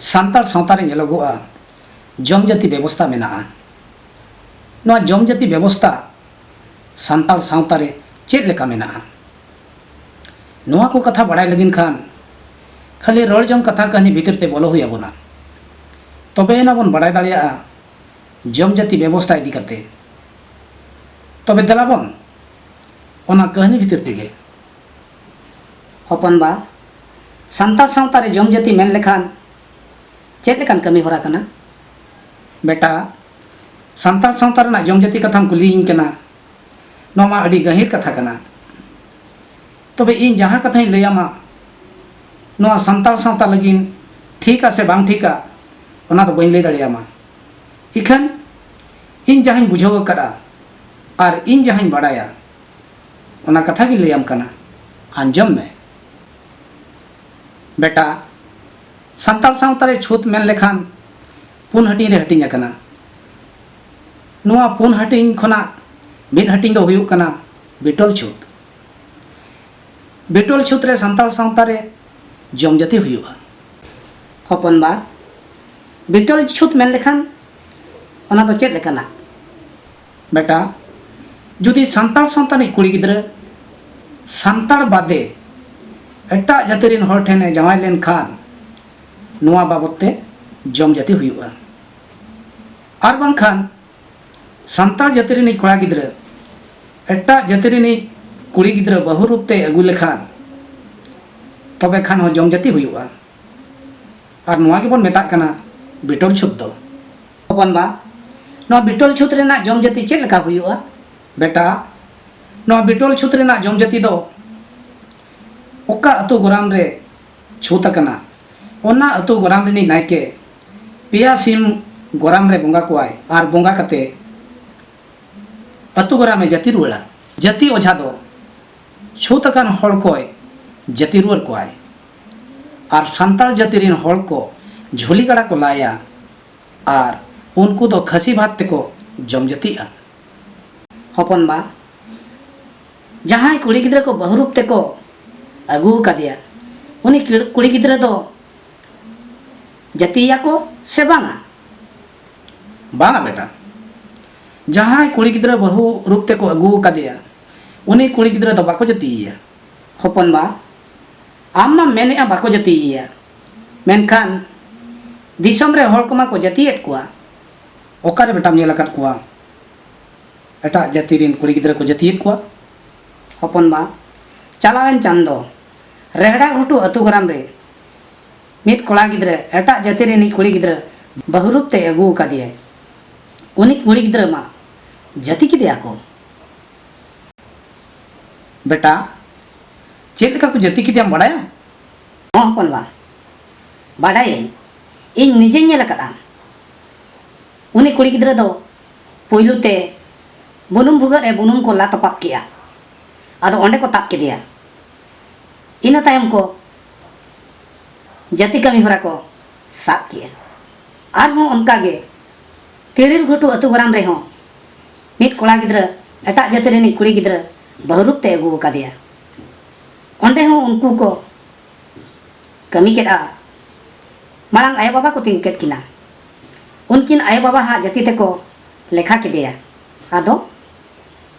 सान्ताड़ सावता रे ñेलोगोआ जम जाति व्यवस्था मेनाआ। नोआ जम जाति व्यवस्था सान्ताड़ सावता रे चेद लेका मेनाआ। नोआ को कथा बाड़ाय लगिन खान खाली रड़ जंग कथा कहनी भीतर ते बोलो हुई आबोना तबे ना बन बाड़ाय दाड़ेयाआ जम जाति व्यवस्था इदी करते। तबे दलाबन ओना कहनी भीतर तेगे हपन बा सान्ताड़ सावता रे जम जाति मेन लेखान चेद लेकान कमी होरा कना। बेटा सान्ताड़ सावता रेना जम जाति कथाम कुलियिन कना नोआ मा अडी गहीर कथा कना। तबे इन जहाँ कथाई लैयामा नोआ सान्ताड़ सावता लगिन ठीका से बांग ठीका ओना दो बइन लೈ दाड़ेयामा। इखन इन जहाँ बुझाव करा और इन जहाँ बाड़ाया ओना कथा गी लैयाम कना आंजम में। बेटा सान्ताड़ सावता रे छूत मेन लेखान पुन हटिंग रे हटिंग अकना। नोआ पुन हटिंग खना मिद हटिंग दो हुयुग कना बिटोल छूत। बिटोल छूत रे सान्ताड़ सावता रे जम जाति हुयुगा। हपन बा बिटोल छूत मेन लेखान ओना दो चेद लेकाना। बेटा जुदी सान्ताड़ सावता रे कुड़ी गिद्रा सान्ताड़ बादे एटा जाति रेन हर ठेने जावाय लेन खान नोआ बाबते जम जाति हुयुगा। आर बांखान सान्ताड़ जाति रेन कोड़ा गिद्रा एटा जाति रेन कुड़ी गिद्रा बहु रूप ते अगु लेखान तबे खान हो जम जाति हुयुगा। और नोआ के बन मेता कना बिटोल छूत दो। हपन बा नोआ बिटोल छूत रेना जम जाति चेद लेका हुयुगा। बेटा नोआ बिटोल छूत रेना जम जाति दो ओका अतु गोराम रे छूत कना ओना अतु गोराम रे नायके पिया सिम गोराम रे बोंगा कोआय और बोंगा कते अतु गोराम में जाति रुड़ा। जाति ओझा दो छूत कन हड़ कोय जाति रुआर कोआय और सान्ताड़ जाति रेन हड़ को झोली गड़ा को लाया और उनको तो खसी भात ते को जम जातिआ। हपन बा जहाँ कुड़ी गिद्रा को बहुरूप ते को अगू कदिया उनी कुड़ी गिद्रा दो जातिया को से बांगा। बांगा बेटा जहाँ कुड़ी गिद्रा बहु रूप ते को अगू कदिया उनी कुड़ी गिद्रा दो बाको जातिया। हपन बा आम मा मेनेआ बाको जातिया मेनखान दिसम रे हड़ कोमा को जातिएट कोआ। ओकारे बेटाम नेल आकाद कोआ एटा जाति रेन कुड़ी गिद्रा को जातिएट कोआ। हपन बा चलावेन चांदो रेहड़ा घुटू अतु ग्राम रे मित कोड़ा गिद्रा एटा जाति रेन कुड़ी गिद्रा बहुरूप ते अगू कदिया उनी कुड़ी गिद्रा मा जाति किदिया को। बेटा चेद का को जाति किदियाम बाड़ाया? हपन बा बाड़ाय इन निजे नेल करा। उनी कुड़ी गिद्रा दो पुइलु ते बुनुम भुगार ए बुनुम को ला तपाप किया आदो ओंडे को ताप किदिया। इना तायम को जाति कमी होरा को साब किया और हों उनका गे तेरिर घुटू अतु ग्राम रे हों मित कोड़ा गिद्रा एटा जाति रेनी कुड़ी गिद्रा बहुरूप ते अगू कदिया। ओंडे हों उनको को कमी केदा मालांग आया बाबा को तिंग केद किना उनकिन आया बाबा हा जाति ते को लेखा किदिया आदो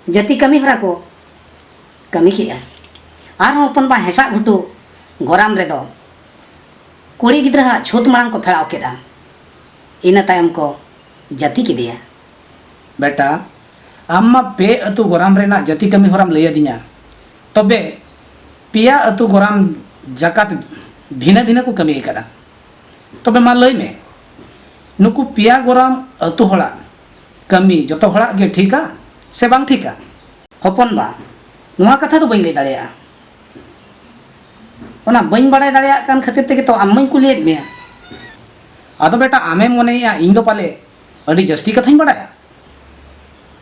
जाति कमी होरा को कमी किया। और हपन बा हेसा घुटू गोराम रे दो कुड़ी गिद्रा हा छूत मांग को फेड़ाव केदा इना तायम को जाति किदिया। बेटा आम पे अतु गोराम रेना जाति कमी होराम लैया दिया तबे पिया अतु गोराम जाकात भिना भिना को कमी करा तबे मा लई में नुकु पिया गोराम अतु हड़ा कमी जतो हड़ा गे ठीका से बांग ठीका? हपन बा नुआ कथा तो बइन लೈ दाड़ेया ओना बइन बाड़ाय दाड़ेया कान खातिर तेगे तो आम्मई कुलियेत मेया। आदो बेटा आमे मोनेया इन दो पाले अड़ी जस्ती कथाई बाड़ाया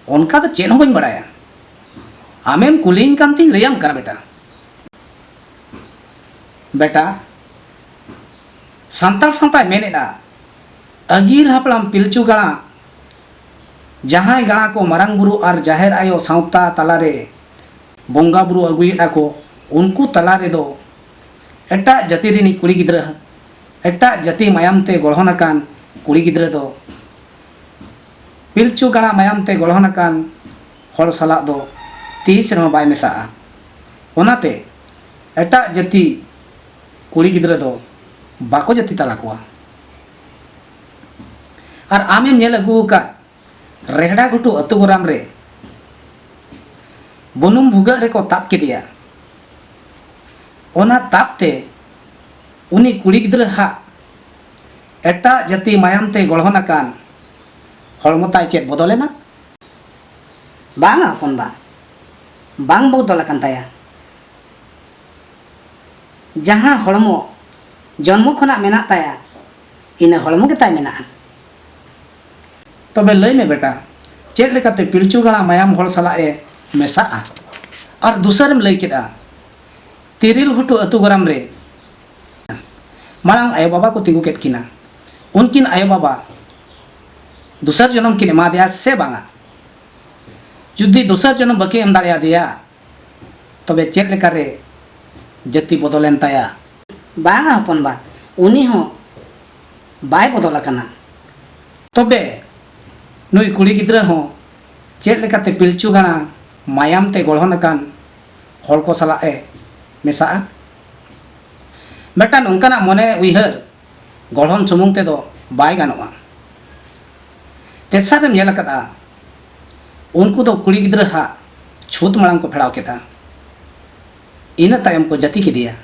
उनका तो चेन हो बइन बाड़ाया आमेम कुलियन कांती लैयाम कना। बेटा बेटा सान्ताड़ सावता मेनेदा अगिल हापड़ाम पिलचू गाड़ा जहाँ गाड़ा को मारांग बुरु और जाहेर आयो सावता तलारे बोंगा बुरु अगुएदा को उनको तलारे दो एटा जाति रेनी कुड़ी गिद्रा एटा जाति मायाम ते गढ़ोनाकान कुड़ी गिद्रा दो पिलचू गाड़ा मायाम ते गढ़ोनाकान हर सला दो तीस रहो बाय मेसा ओनाते एटा जाति कुड़ी गिद्रा दो बाको जाति तला कोआ और आमेम नेल अगू का रेहड़ा घुटू अतु गोराम रे बुनुम भुगा रे को ताप किदिया ओना तापते उनी कुड़ी गिद्रा हा एटा जाति मायाम ते गढ़ोनाकान हड़मोताय चेत बदलेना बांगा हपन बा बांग बदल आकान ताया जहां हड़मो जन्म खना मेना ताया इन हड़मो के ताय मेना तबे लय में बेटा चेत लेकाते पिलचू गाड़ा मायाम हड़ सला ए मेसा और दूसरम लय केदा तिरिल घुटू अतु गराम रे मांग आयो बाबा को तिगु केट किना उनकिन आयो बाबा दूसर जन्म किन एमा दिया से बांगा जुदी दूसर जन्म बके एम दाड़िया दिया तबे चेत लेका रे जाति बदलेन ताया बांगा हपन बा उनी हो बाय बदल आकाना तबे नुई कुड़ी गिद्रा हो चेत लेकाते पिलचू गाड़ा मायाम ते गढ़ोनाकान हड़ को सला ए मेसा बेटा नौकाना मने उइहर गढ़न सुमुंग ते दो बाय गानोआ तेसारेम नेल कदा उनको दो कुड़ी गिद्रा हा छूत मांग को फेड़ाव केदा इन तायम को जाति किदिया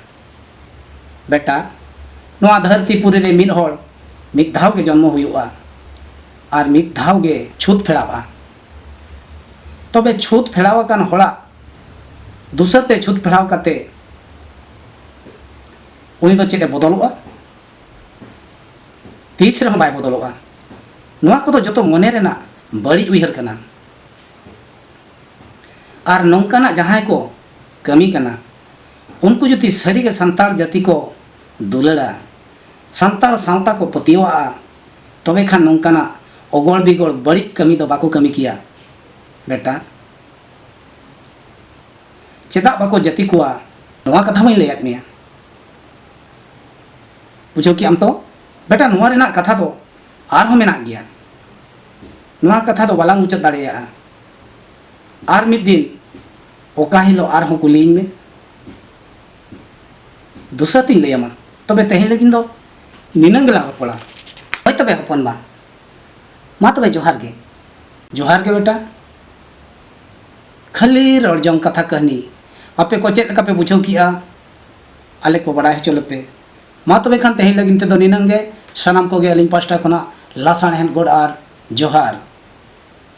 बेटा नोआ धरती पुरी रे मिद हड़ मिद धाव के जन्म हुआ और मिद धाव गे छूत फेड़ावा तबे छूत फेड़ाव कान हड़ा दूसर ते छूत फेड़ाव काते उनी दो चेते बदलुआ तीस रह बाय बदलुआ नोआ को तो जतो मने रेना बड़ी उइहर कना और नौकाना जहां को कमी कना उनको जुती सरी के संतार जाति को दुलड़ा संतार सावता को पतिवा तबे खान नौकाना ओगोल बिगोल बड़ी कमी दो बाको कमी किया बेटा चेदा बाको जाति कुआ नोआ कथा मैं लैयाद मेया बुझो कि आम तो बेटा नोआ रेना कथा दो आर हो मेना गया नोआ कथा दो बालांग मुचाद दाड़ेया आर मिद दिन ओका हिलो आर हो कुलीन में दूसरा तीन लैयामा तबे तेहें लगिन दो निनंग ला पड़ा होय तबे हपन बा मा तबे जोहार के बेटा खाली रड़जों कथा कहनी आपे को चेक पे बुझाव किया आले को बड़ा चलो पे मा तबे खान तेहें लगिन ते दो निनंगे सनाम को गे अलिंग पास्टा खना लासान हेन गोड आर जोहार।